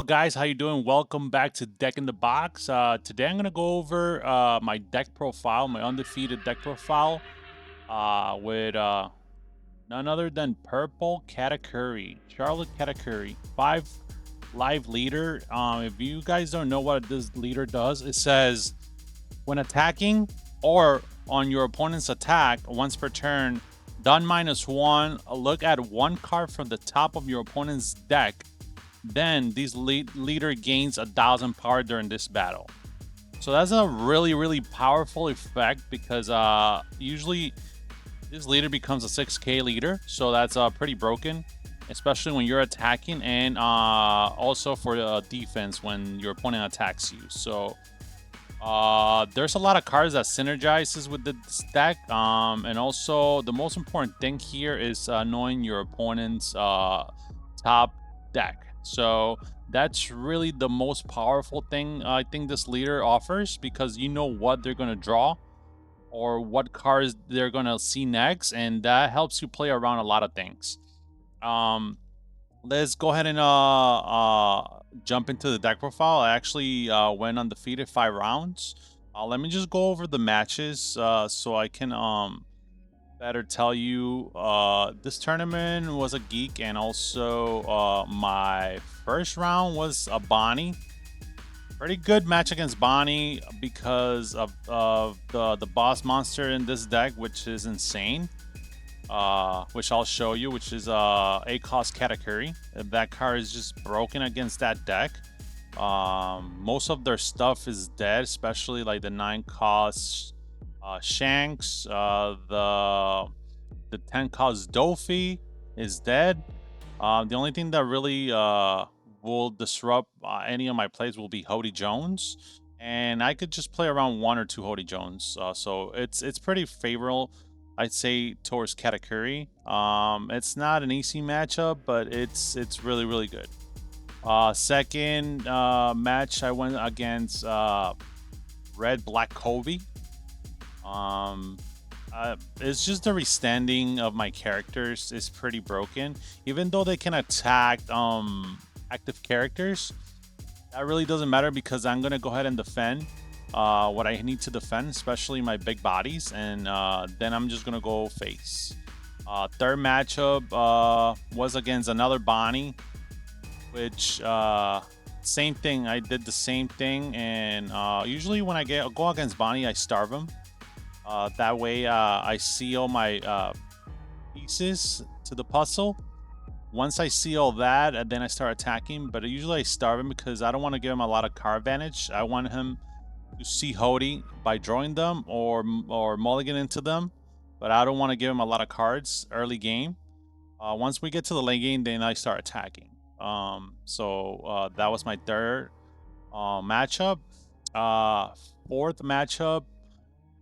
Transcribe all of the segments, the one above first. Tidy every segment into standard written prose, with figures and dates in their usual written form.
guys, how you doing? Welcome back to Deck in the Box. Today I'm gonna go over my deck profile, my undefeated deck profile, with none other than Purple Katakuri, Charlotte Katakuri, 5 live leader. If you guys don't know what this leader does, it says when attacking or on your opponent's attack once per turn, done -1. Look at one card from the top of your opponent's deck. Then this leader gains 1,000 power during this battle. So that's a really powerful effect because usually this leader becomes a 6k leader, so that's pretty broken, especially when you're attacking, and also for defense when your opponent attacks you. So there's a lot of cards that synergizes with this deck, and also the most important thing here is knowing your opponent's top deck. So that's really the most powerful thing I think this leader offers, because you know what they're going to draw or what cards they're going to see next, and that helps you play around a lot of things. Let's go ahead and jump into the deck profile. I actually went undefeated 5 rounds. Let me just go over the matches so I can better tell you. This tournament was a geek, and also my first round was a Bonnie. Pretty good match against Bonnie because of the boss monster in this deck, which is insane. Which I'll show you, which is A-cost Katakuri. That card is just broken against that deck. Most of their stuff is dead, especially like the 9-cost Shanks. The 10-cost Dofi is dead. The only thing that really will disrupt any of my plays will be Hody Jones, and I could just play around 1 or 2 Hody Jones. So it's pretty favorable, I'd say, towards Katakuri. It's not an easy matchup, but it's really good. Second match, I went against Red Black Kobe. It's just the restanding of my characters is pretty broken. Even though they can attack active characters, that really doesn't matter because I'm gonna go ahead and defend what I need to defend, especially my big bodies, and then I'm just gonna go face. Third matchup was against another Bonnie, which same thing. I did the same thing, and usually when I go against Bonnie, I starve him. That way I seal my pieces to the puzzle. Once I seal that, and then I start attacking, but usually I starve him because I don't want to give him a lot of card advantage. I want him to see Hody by drawing them or mulligan into them, but I don't want to give him a lot of cards early game. Once we get to the late game, then I start attacking. So that was my third matchup. Fourth matchup,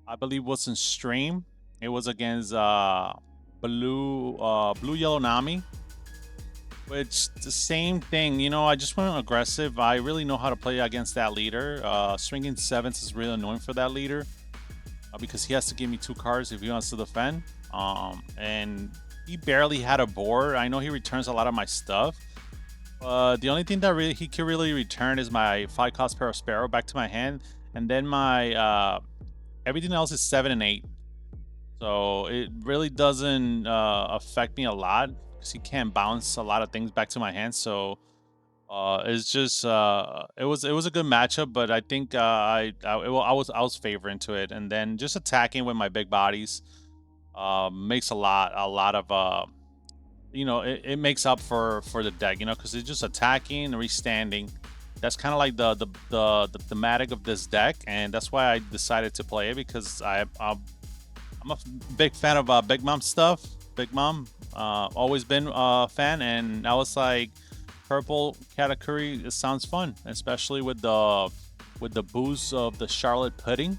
I believe, was in stream. It was against Blue Yellow Nami, which the same thing. You know, I just went aggressive. I really know how to play against that leader. Swinging 7s is really annoying for that leader because he has to give me 2 cards if he wants to defend. And he barely had a board. I know he returns a lot of my stuff. The only thing that he can really return is my 5-cost Sparrow back to my hand, and then my everything else is 7 and 8. So it really doesn't affect me a lot because he can't bounce a lot of things back to my hand. So it's just it was a good matchup, but I think I was favoring to it, and then just attacking with my big bodies makes a lot of you know, it makes up for the deck, you know, because it's just attacking and restanding. That's kind of like the thematic of this deck, and that's why I decided to play it, because I'm a big fan of Big Mom stuff. Big Mom, always been a fan, and I was like, Purple Katakuri, it sounds fun, especially with the boost of the Charlotte Pudding,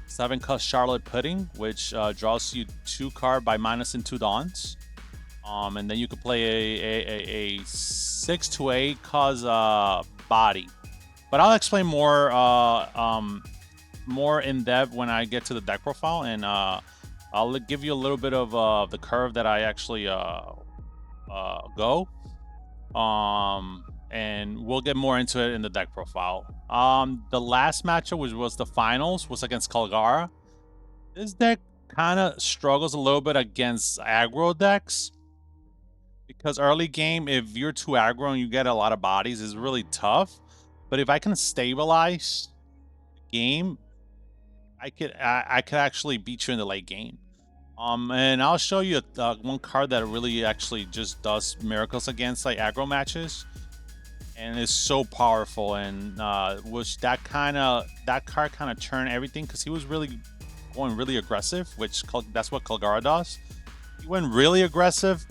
7-cost Charlotte Pudding, which draws you 2 cards by minusing 2 dawns. And then you could play a 6 to 8 cause body, but I'll explain more in depth when I get to the deck profile, and I'll give you a little bit of the curve that I actually go. and we'll get more into it in the deck profile. The last matchup, which was the finals, was against Kalgara. This deck kind of struggles a little bit against aggro decks because early game, if you're too aggro and you get a lot of bodies, is really tough. But if I can stabilize the game, I could actually beat you in the late game. And I'll show you one card that really actually just does miracles against like aggro matches, and it's so powerful. And which that card kind of turned everything because he was really going really aggressive, which that's what Kalgara does. He went really aggressive,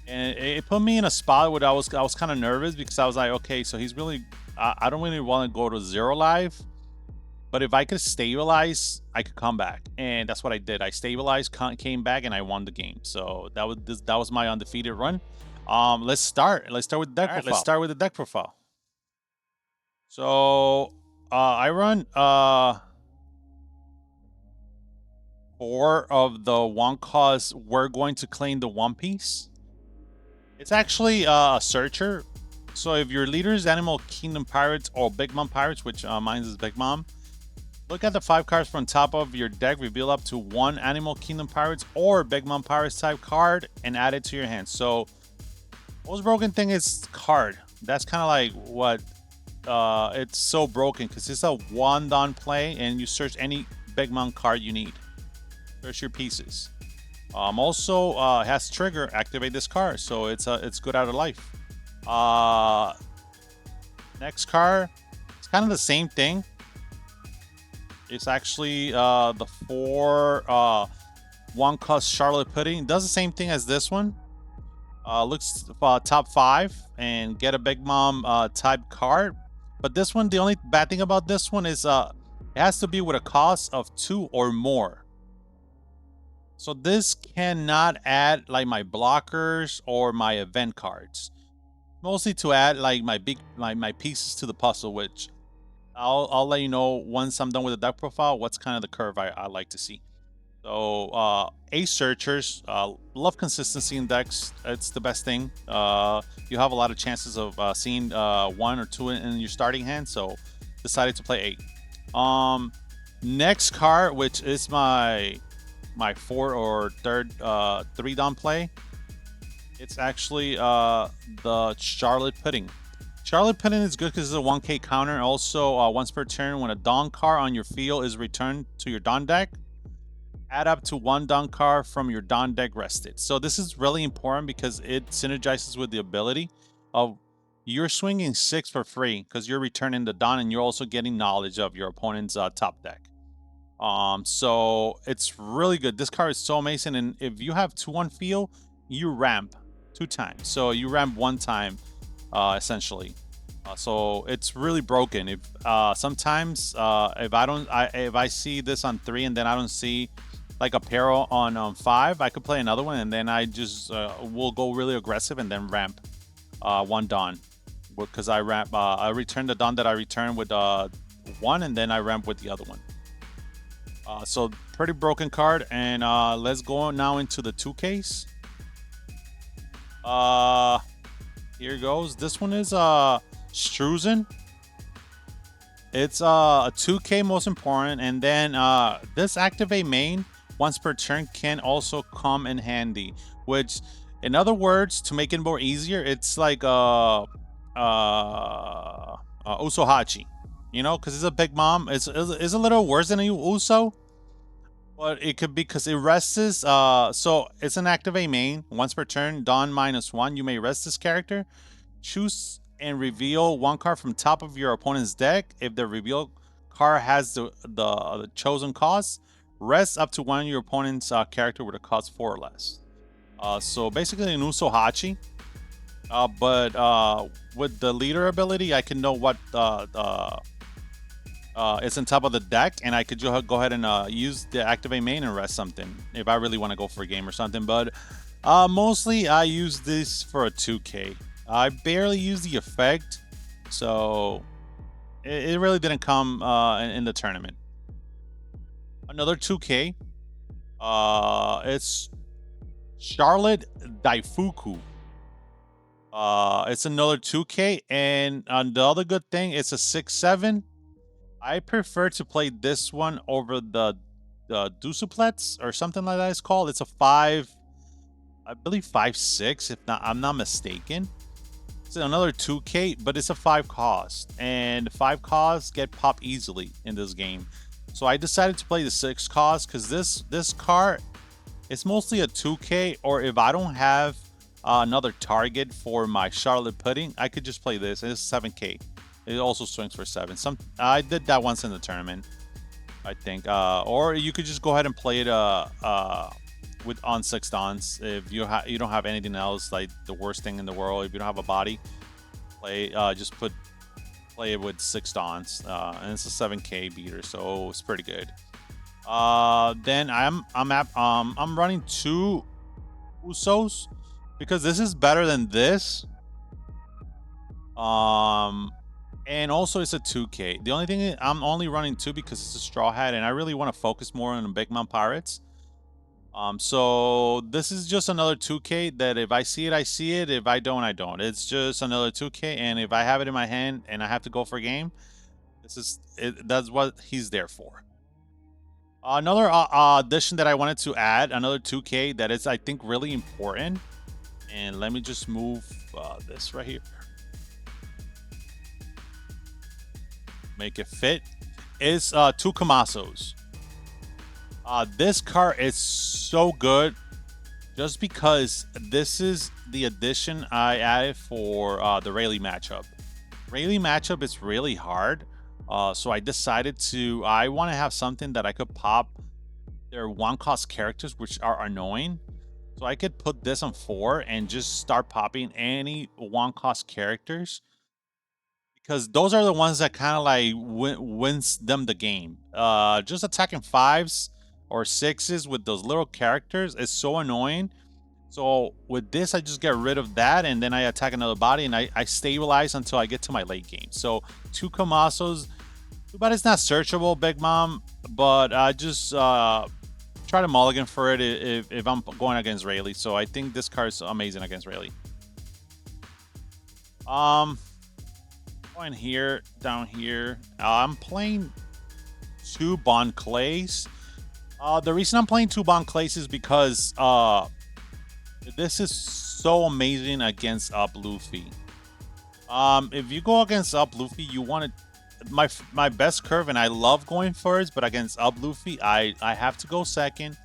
and it put me in a spot where I was kind of nervous because I was like, okay, so he's really I don't really want to go to 0 life. But if I could stabilize, I could come back, and that's what I did. I stabilized, came back, and I won the game. So that was my undefeated run. Let's start. Let's start with the deck profile. Let's start with the deck profile. So I run 4 of the one cause we're going to claim the One Piece. It's actually a searcher. So if your leader is Animal Kingdom Pirates or Big Mom Pirates, which mine is Big Mom, look at the 5 cards from top of your deck, reveal up to 1 Animal Kingdom Pirates or Big Mom Pirates type card, and add it to your hand. So, most broken thing is card. That's kind of like what it's so broken because it's a 1-don play, and you search any Big Mom card you need. Search your pieces. Also, has trigger, activate this card, so it's good out of life. Next card, it's kind of the same thing. It's actually the 4 one cost Charlotte Pudding. It does the same thing as this one. Looks top 5 and get a Big Mom type card. But this one, the only bad thing about this one is it has to be with a cost of 2 or more. So this cannot add like my blockers or my event cards. Mostly to add like my pieces to the puzzle, which I'll let you know once I'm done with the deck profile what's kind of the curve I like to see. So ace searchers, love consistency in decks. It's the best thing. You have a lot of chances of seeing 1 or 2 in your starting hand, so decided to play 8. Next card, which is my 4 or 3rd 3-don play, it's actually the Charlotte Pudding. Charlotte Pudding is good because it's a 1k counter. Also, once per turn, when a Dawn card on your field is returned to your Dawn deck, add up to 1 Dawn card from your Dawn deck rested. So this is really important because it synergizes with the ability of you're swinging 6 for free because you're returning the Dawn, and you're also getting knowledge of your opponent's top deck. So it's really good. This card is so amazing, and if you have 2 on field, you ramp 2 times. So you ramp 1 time. Essentially, so it's really broken. If sometimes if I see this on 3 and then I don't see like a pair on 5, I could play another one, and then I just will go really aggressive and then ramp 1 Dawn because I return the Dawn that I returned with 1, and then I ramp with the other one. So pretty broken card, and let's go now into the 2Ks. Here goes. This one is Struzen. It's a 2k most important, and then this activate main once per turn can also come in handy, which in other words, to make it more easier, it's like Usohachi, you know, because it's a Big Mom. It's a little worse than a Uso, but it could be because it rests. So it's an activate main once per turn. Dawn -1. You may rest this character. Choose and reveal 1 card from top of your opponent's deck. If the reveal card has the chosen cost, rest up to 1 of your opponent's character with a cost 4 or less. So basically an Usohachi. But with the leader ability, I can know what it's on top of the deck, and I could just go ahead and use the activate main and rest something if I really want to go for a game or something. But mostly I use this for a 2k. I barely use the effect, so it really didn't come in the tournament. Another 2k. It's Charlotte Daifuku. It's another 2K, and the other good thing, it's a 6-7. I prefer to play this one over the Dusuplex or something like that. It's called. It's a 5, I believe 5-6. If not, I'm not mistaken. It's another 2K, but it's a 5 cost, and 5 costs get popped easily in this game. So I decided to play the 6 cost because this card, it's mostly a 2K, or if I don't have another target for my Charlotte Pudding, I could just play this. It's 7K. It also swings for 7. I did that once in the tournament, I think. Or you could just go ahead and play it with on 6 dons if you don't have anything else, like the worst thing in the world. If you don't have a body, play play it with 6 dons, and it's a 7K beater, so it's pretty good. Then I'm running 2 Usos because this is better than this. And also it's a 2K. The only thing is I'm only running 2 because it's a Straw Hat, and I really want to focus more on the Big Mount Pirates. So this is just another 2K that if I see it, I see it. If I don't, I don't. It's just another 2K, and if I have it in my hand and I have to go for a game, this is it. That's what he's there for. Another addition that I wanted to add, another 2K that is, I think, really important. And let me just move this right here. Make it fit. Is 2 Kamasos. This card is so good just because this is the addition I added for the Rayleigh matchup. Rayleigh matchup is really hard. So I decided I want to have something that I could pop their 1-cost characters, which are annoying. So I could put this on 4 and just start popping any 1-cost characters, because those are the ones that kind of like wins them the game. Just attacking 5s or 6s with those little characters is so annoying. So with this, I just get rid of that, and then I attack another body, and I stabilize until I get to my late game. So 2 Kamasos. Too bad it's not searchable, Big Mom, but I just try to mulligan for it if I'm going against Rayleigh. So I think this card is amazing against Rayleigh. Going here, down here. I'm playing 2 Bon Clays. The reason I'm playing 2 Bon Clays is because this is so amazing against Up Luffy. If you go against Up Luffy, you want to my best curve, and I love going first, but against Up Luffy, I have to go second,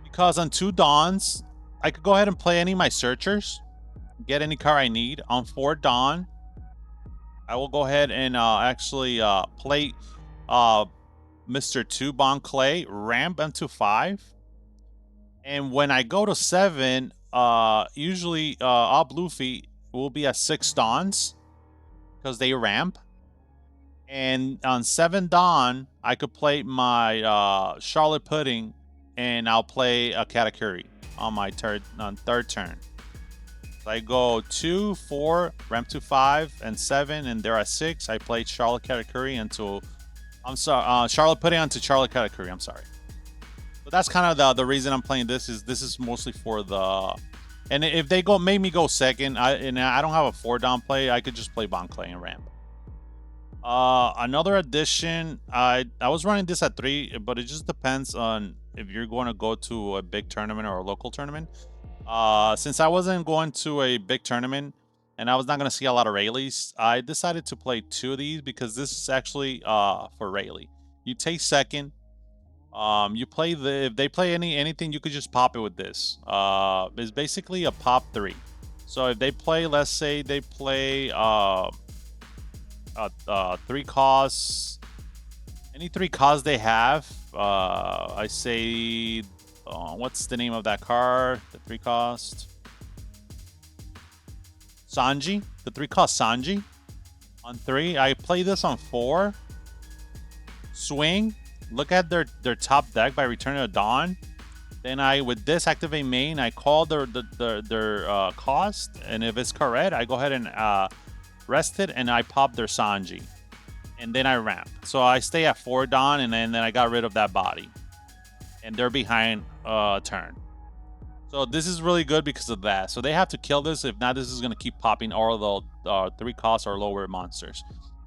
because on 2 Dons, I could go ahead and play any of my searchers, get any card I need. On 4 Don, I will go ahead and actually play Mr. 2 Bon Clay, ramp into 5. And when I go to 7, usually Up Luffy will be at 6 Dons because they ramp. And on 7 Don, I could play my Charlotte Pudding, and I'll play a Katakuri on my third turn. So I go 2, 4, ramp to 5, and 7, and they're at 6. I play Charlotte Katakuri until Charlotte Pudding onto Charlotte Katakuri. I'm sorry. So that's kind of the reason I'm playing this. This is mostly for the. And if they make me go second, and I don't have a 4 Don play, I could just play Bon Clay and ramp. Another addition, I was running this at 3, but it just depends on if you're going to go to a big tournament or a local tournament. Since I wasn't going to a big tournament and I was not going to see a lot of Rayleighs, I decided to play 2 of these because this is actually for Rayleigh. You take second. You play if they play anything, you could just pop it with this. It's basically a pop 3. So if they play, let's say they play 3 costs, any 3 costs they have, I say, what's the name of that card? The 3 cost Sanji, the 3 cost Sanji on 3. I play this on 4. Swing. Look at their top deck by returning a Dawn. Then I, with this, activate main. I call their cost, and if it's correct, I go ahead and rest it, and I pop their Sanji, and then I ramp. So I stay at 4 Dawn, and then I got rid of that body, and they're behind a turn. So this is really good because of that. So they have to kill this. If not, this is going to keep popping all the 3 cost or lower monsters.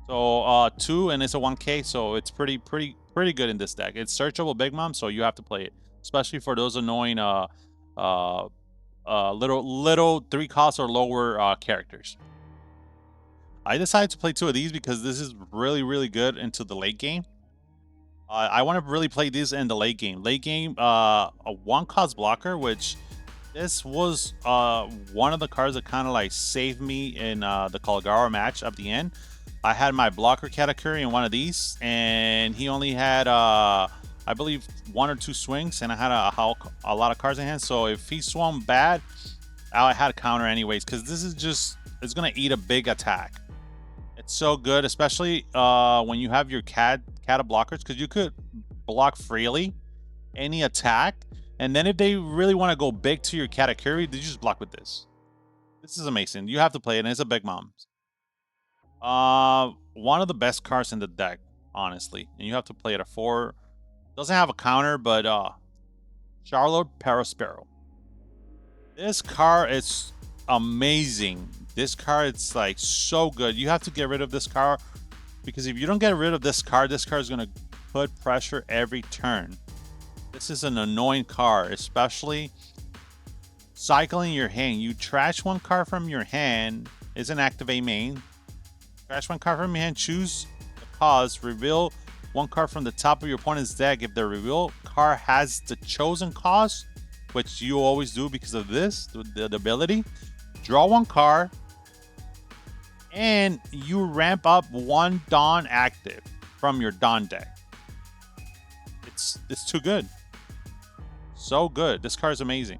So 2, and it's a 1k, so it's pretty good in this deck. It's searchable Big Mom, so you have to play it, especially for those annoying little 3 cost or lower characters. I decided to play 2 of these because this is really good into the late game. I want to really play these in the late game. Late game, a 1 cost blocker, which this was one of the cards that kind of like saved me in the Kalgara match at the end. I had my blocker Katakuri in one of these, and he only had I believe 1 or 2 swings, and I had a lot of cards in hand. So if he swung bad, I had a counter anyways, because this is just, it's gonna eat a big attack. It's so good, especially when you have your kata blockers, because you could block freely any attack, and then if they really want to go big to your Katakuri, they just block with this. This is amazing. You have to play it, and it's a Big Mom. One of the best cards in the deck, honestly, and you have to play it at 4. Doesn't have a counter, but Charlotte Paraspero. This card is amazing. This card, it's like so good. You have to get rid of this card, because if you don't get rid of this card is gonna put pressure every turn. This is an annoying card, especially cycling your hand. You trash 1 card from your hand, is an activate main. Trash 1 card from your hand, choose the cause, reveal 1 card from the top of your opponent's deck. If the reveal card has the chosen cause, which you always do because of this, the ability, draw 1 card, and you ramp up 1 Dawn active from your Dawn deck. It's too good. So good. This card is amazing.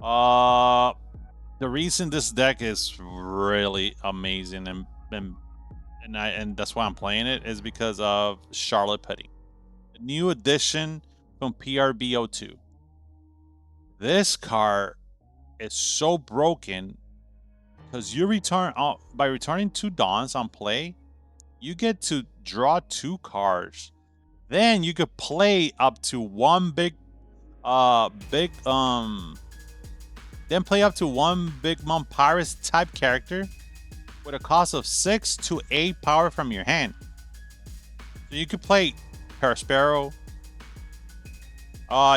The reason this deck is really amazing and that's why I'm playing it is because of Charlotte Putty, the new addition from PRBO2. This card is so broken because you return by returning 2 Dawns on play, you get to draw 2 cards. Then you could play up to 1 then play up to 1 Big Mom Pirates type character with a cost of 6 to 8 power from your hand. So you could play Paraspero.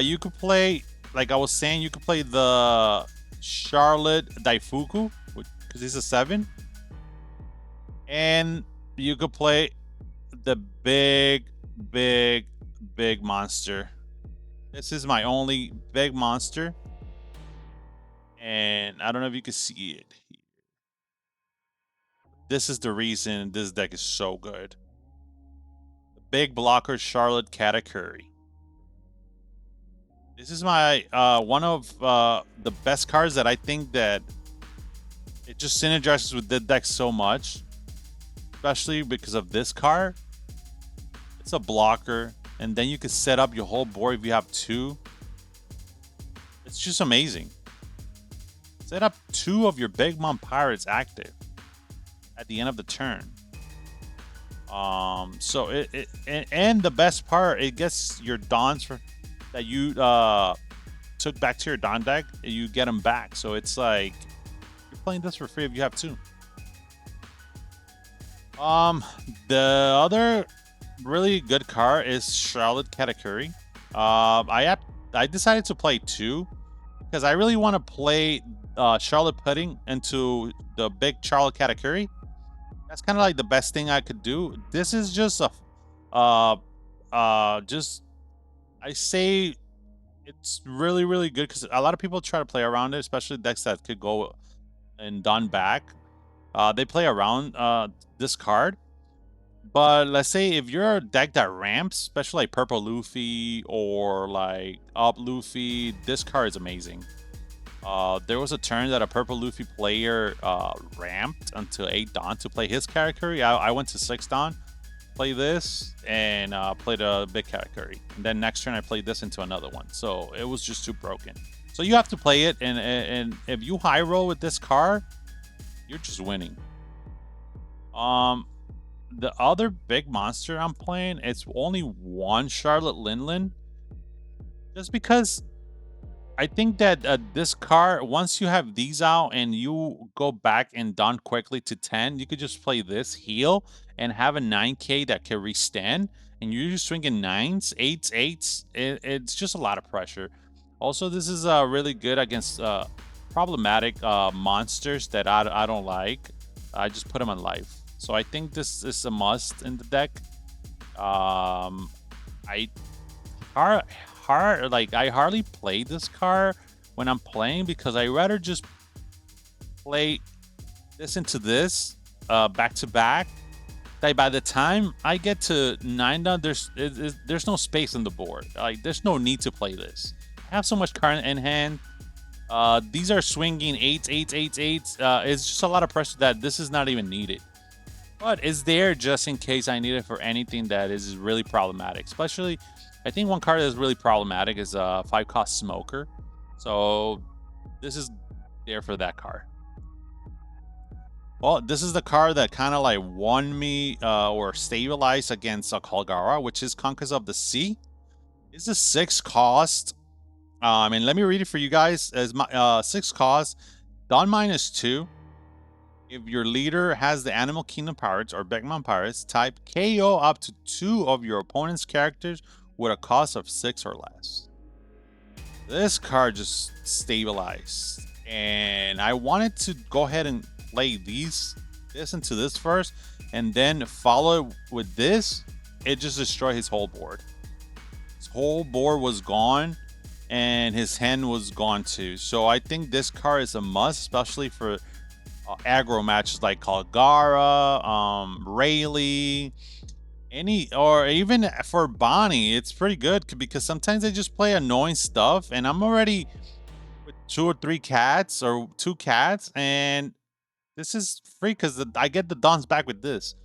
You could play, like I was saying, you could play the Charlotte Daifuku, because he's a 7. And you could play the big monster. This is my only big monster. And I don't know if you can see it here. This is the reason this deck is so good. The big blocker Charlotte Katakuri. This is my one of the best cards that I think that it just synergizes with the deck so much, especially because of this card. It's a blocker, and then you can set up your whole board if you have 2. It's just amazing. Set up 2 of your Big Mom Pirates active at the end of the turn. So and the best part, it gets your Dawns that you took back to your Dawn deck, you get them back. So it's like you're playing this for free if you have 2. The other really good card is Charlotte Katakuri. I decided to play 2 because I really want to play Charlotte Pudding into the big Charlotte Katakuri. That's kind of like the best thing I could do. This is just a just, I say it's really good because a lot of people try to play around it, especially decks that could go and done back. They play around this card. But let's say if you're a deck that ramps, especially like Purple Luffy or like Up Luffy, this card is amazing. There was a turn that a Purple Luffy player ramped until 8 Dawn to play his Katakuri. I went to 6 Dawn, play this, and played a big Katakuri. And then next turn I played this into another one. So it was just too broken. So you have to play it, and if you high roll with this card, you're just winning. The other big monster I'm playing, it's only 1 Charlotte Linlin. Just because I think that this card, once you have these out and you go back and down quickly to 10, you could just play this heal and have a 9k that can restand, and you're just swinging 9s, 8s, 8s. It's just a lot of pressure. Also, this is really good against problematic monsters that I don't like. I just put them on life. So I think this is a must in the deck. I like I hardly play this card when I'm playing because I rather just play this into this back to back. Like by the time I get to 9 down, there's no space on the board. Like there's no need to play this. I have so much card in hand. These are swinging 8s, 8s, 8s, 8s. It's just a lot of pressure that this is not even needed. But it's there just in case I need it for anything that is really problematic. Especially, I think one card that is really problematic is a 5-cost Smoker. So this is there for that card. Well, this is the card that kind of like won me or stabilized against Kalgara, which is Conquest of the Sea. It's a 6-cost. And let me read it for you guys. As my 6 cost, Dawn -2. If your leader has the Animal Kingdom Pirates or Beckman Pirates, type KO up to 2 of your opponent's characters with a cost of 6 or less. This card just stabilized, and I wanted to go ahead and play this into this first, and then follow it with this. It just destroyed his whole board. His whole board was gone, and his hand was gone too. So I think this card is a must, especially for aggro matches like Kalgara, Rayleigh, or even for Bonnie. It's pretty good because sometimes they just play annoying stuff, and I'm already with 2 or 3 cats or 2 cats, and this is free because I get the Dons back with this.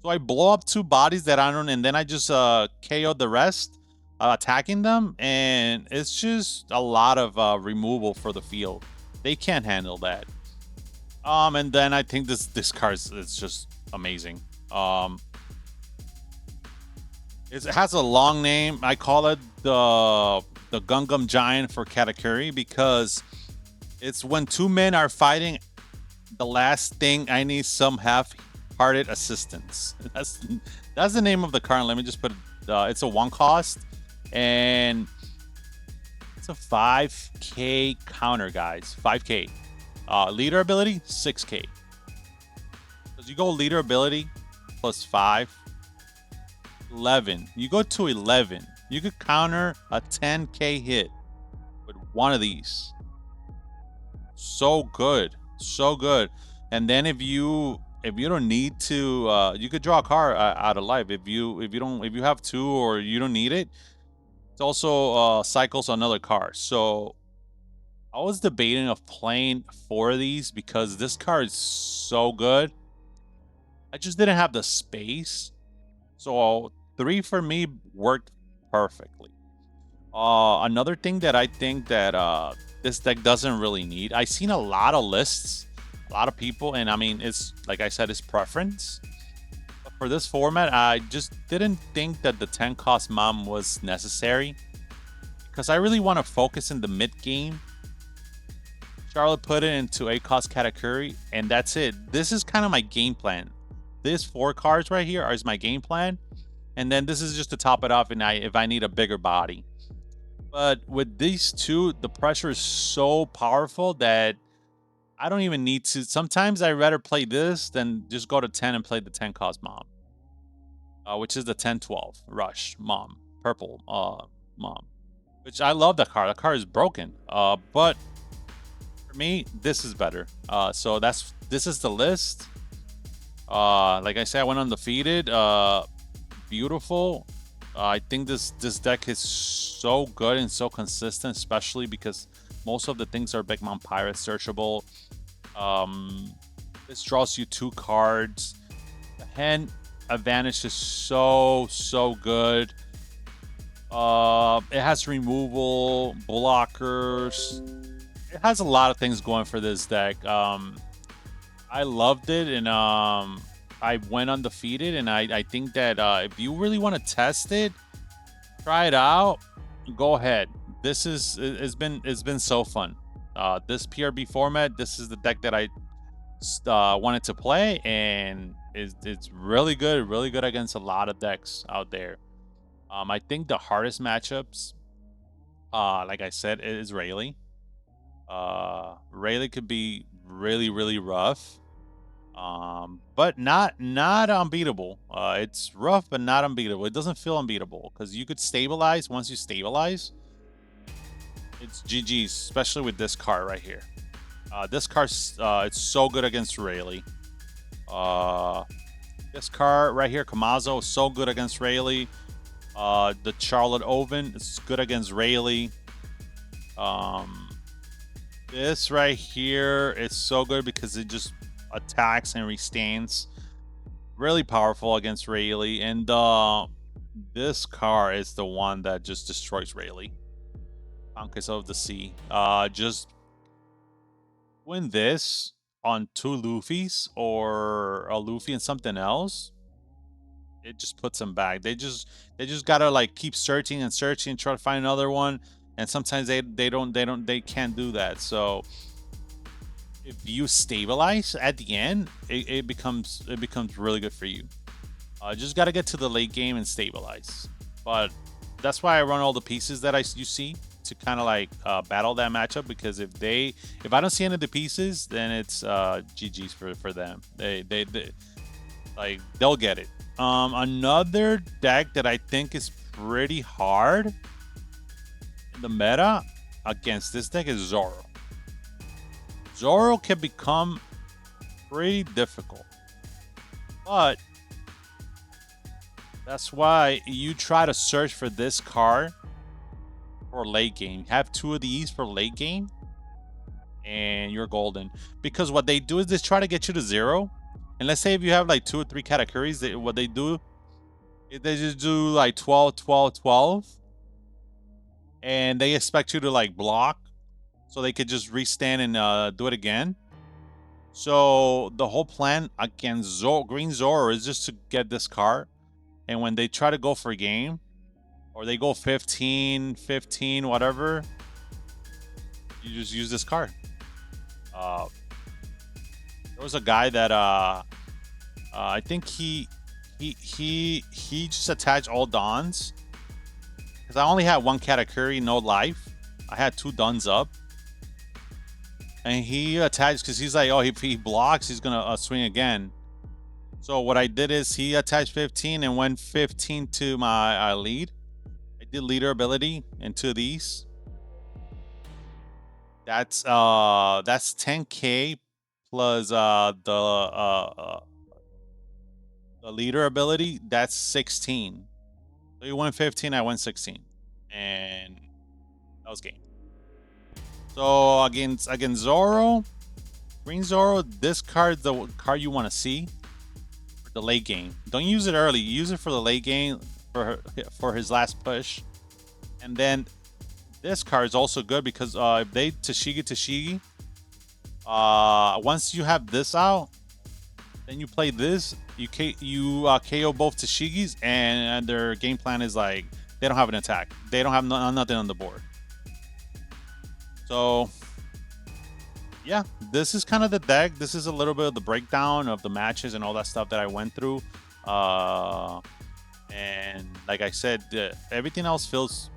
So I blow up 2 bodies that I don't, and then I just KO the rest, attacking them, and it's just a lot of removal for the field. They can't handle that. And then I think this card is just amazing. It has a long name. I call it the Gungam Giant for Katakuri because it's when 2 men are fighting. The last thing I need some half-hearted assistance. That's the name of the card. Let me just put it. It's a 1 cost, and it's a 5k counter, guys. 5k. Leader ability 6k. Because you go leader ability plus 5, 11. You go to 11. You could counter a 10k hit with one of these. So good. So good. And then if you don't need to, you could draw a card out of life. If you have 2 or you don't need it, it also cycles another card. So I was debating of playing 4 of these because this card is so good. I just didn't have the space. So 3 for me worked perfectly. Another thing that I think that this deck doesn't really need. I've seen a lot of lists, a lot of people, and I mean, it's like I said, it's preference. But for this format, I just didn't think that the 10-cost mom was necessary because I really want to focus in the mid game. Charlotte put it into 8-cost Katakuri, and that's it. This is kind of my game plan. These 4 cards right here is my game plan, and then this is just to top it off and if I need a bigger body. But with these 2, the pressure is so powerful that I don't even need to. Sometimes I'd rather play this than just go to 10 and play the 10-cost mom, which is the 10-12 rush mom, purple mom, which I love that card. That card is broken, but for me, this is better. So this is the list. Like I said, I went undefeated. Beautiful. I think this deck is so good and so consistent, especially because most of the things are Beckman Pirate searchable. This draws you 2 cards. The hand advantage is so good. It has removal, blockers. It has a lot of things going for this deck. I loved it, and I went undefeated, and I think that if you really want to test it, try it out, go ahead. this is it's been so fun. This PRB format, this is the deck that I wanted to play, and it's really good against a lot of decks out there. I think the hardest matchups, like I said, is Rayleigh. Rayleigh could be really rough, but not unbeatable. It's rough, but not unbeatable. It doesn't feel unbeatable because you could stabilize. Once you stabilize, it's GG's, especially with this card right here. This card's it's so good against Rayleigh. This card right here, Kamazo, is so good against Rayleigh. The Charlotte Oven is good against Rayleigh. This right here is so good because it just attacks and restands. Really powerful against Rayleigh. And this card is the one that just destroys Rayleigh. Conquest of the Sea. Just win this on 2 Luffys or a Luffy and something else. It just puts them back. They just gotta like keep searching and searching, try to find another one. And sometimes they can't do that. So if you stabilize at the end, it becomes really good for you. Just got to get to the late game and stabilize. But that's why I run all the pieces that you see to kind of like battle that matchup, because if I don't see any of the pieces, then it's GG's for them. They like they'll get it. Another deck that I think is pretty hard in the meta against this deck is Zoro. Zoro can become pretty difficult, but that's why you try to search for this card for late game. Have 2 of these for late game, and you're golden. Because what they do is they try to get you to 0. And let's say if you have like 2 or 3 Katakuris, what they do is they just do like 12, 12, 12. And they expect you to like block, so they could just restand and do it again. So the whole plan against Green Zoro is just to get this card. And when they try to go for a game, or they go 15, 15, whatever, you just use this card. There was a guy that I think he just attached all Dons. Because I only had 1 Katakuri, no life. I had 2 Duns up. And he attached because he's like, oh, if he blocks, he's going to swing again. So what I did is he attached 15 and went 15 to my lead. I did leader ability into these. That's 10k plus the leader ability. That's 16. So you went 15, I went 16, and that was game. So against Zoro, Green Zoro, this card's the card you want to see for the late game. Don't use it early. Use it for the late game for his last push. And then this card is also good because if they Tashigi, once you have this out, then you play this. You KO both Tashigis, and their game plan is like they don't have an attack. They don't have nothing on the board. So yeah, this is kind of the deck. This is a little bit of the breakdown of the matches and all that stuff that I went through. And like I said, everything else feels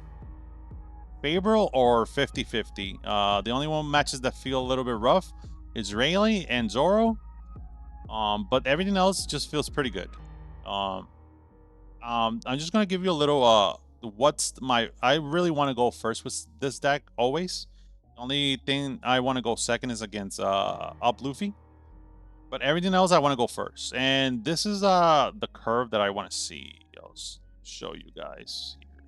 favorable or 50-50. The only one matches that feel a little bit rough is Rayleigh and Zoro. But everything else just feels pretty good. I'm just gonna give you a little I really want to go first with this deck always. The only thing I want to go second is against up Luffy. But everything else I want to go first. And this is the curve that I want to see. I'll show you guys here.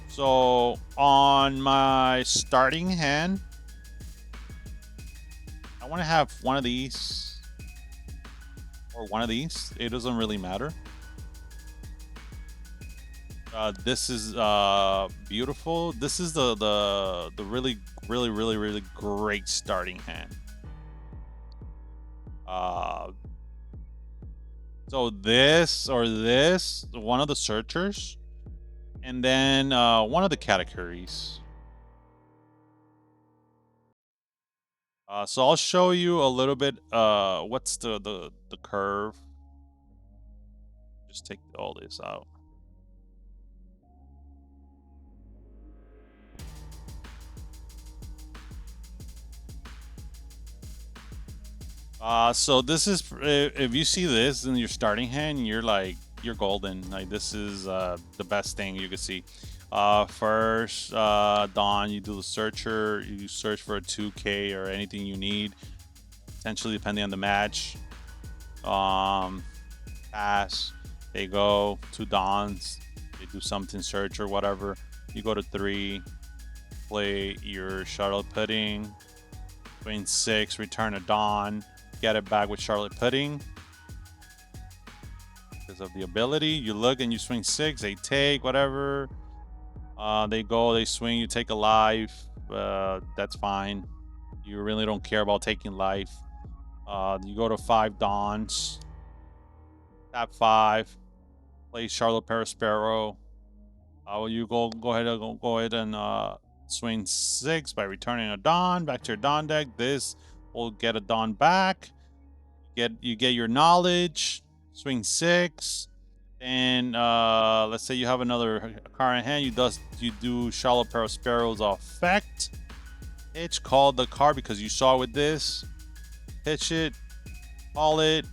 So on my starting hand, I want to have one of these or one of these. It doesn't really matter. This is beautiful. This is the really great starting hand. So this or this, one of the searchers, and then one of the Katakuris. So I'll show you a little bit. What's the curve? Just take all this out. So this is, if you see this in your starting hand, you're golden. Like, this is the best thing you can see. First, Dawn, you do the searcher. You search for a 2K or anything you need, potentially depending on the match. Pass. They go 2 Dawns. They do something, search or whatever. You go to 3. Play your Charlotte Pudding. Swing 6. Return a Dawn. Get it back with Charlotte Pudding. Because of the ability, you look and you swing 6. They take whatever. They go. They swing. You take a life. That's fine. You really don't care about taking life. You go to 5 Dawns. Tap 5. Play Charlotte Paraspero. You go ahead and swing 6 by returning a Dawn back to your Dawn deck. This will get a Dawn back. You get your knowledge. Swing 6. And let's say you have another card in hand. You do Charlotte Paraspero's effect. Pitch, call the card because you saw with this. Pitch it, call it.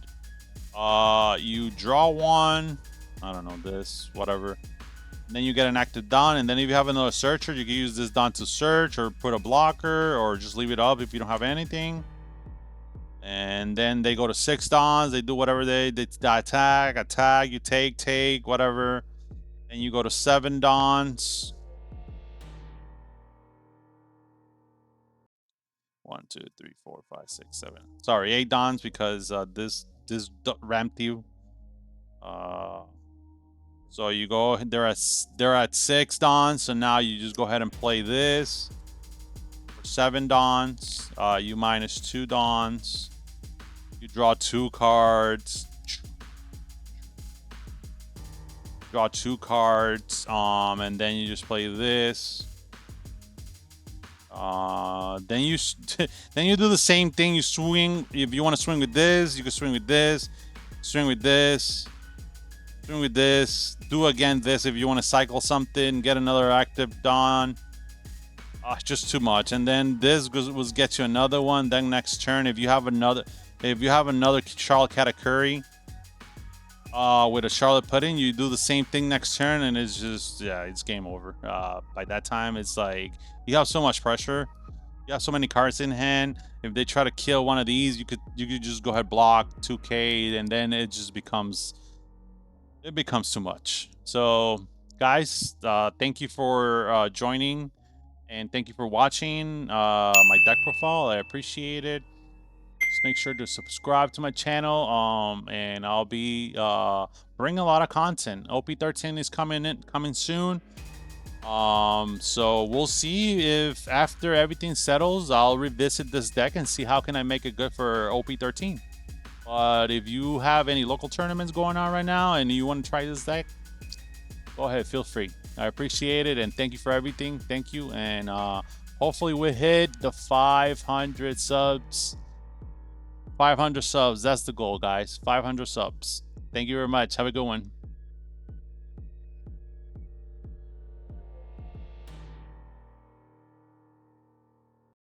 You draw 1. I don't know, this, whatever. And then you get an active Dawn, and then if you have another searcher, you can use this Dawn to search or put a blocker or just leave it up if you don't have anything. And then they go to 6 Dawns. They do whatever they attack. You take, whatever. And you go to 7 Dawns. 1, 2, 3, 4, 5, 6, 7. Sorry, 8 Dawns because this ramped you. So you go. They're at 6 Dawns. So now you just go ahead and play this. For 7 Dawns. You minus 2 Dawns. You draw 2 cards. Draw 2 cards. And then you just play this. Then you do the same thing. You swing. If you want to swing with this, you can swing with this. Swing with this. Swing with this. Do again this if you want to cycle something. Get another active Dawn. Just too much. And then this was get you another one. Then next turn, if you have another Charlotte Katakuri with a Charlotte Pudding, you do the same thing next turn, and it's just, yeah, it's game over. By that time, it's like you have so much pressure. You have so many cards in hand. If they try to kill one of these, you could just go ahead, block 2K, and then it just becomes too much. So guys, thank you for joining, and thank you for watching my deck profile. I appreciate it. Just make sure to subscribe to my channel, and I'll be bringing a lot of content. OP13 is coming soon. So we'll see if after everything settles, I'll revisit this deck and see how can I make it good for OP13. But if you have any local tournaments going on right now and you want to try this deck, go ahead, feel free. I appreciate it, and thank you for everything. Thank you, and hopefully we hit the 500 subs. 500 subs, that's the goal, guys. 500 subs. Thank you very much. Have a good one.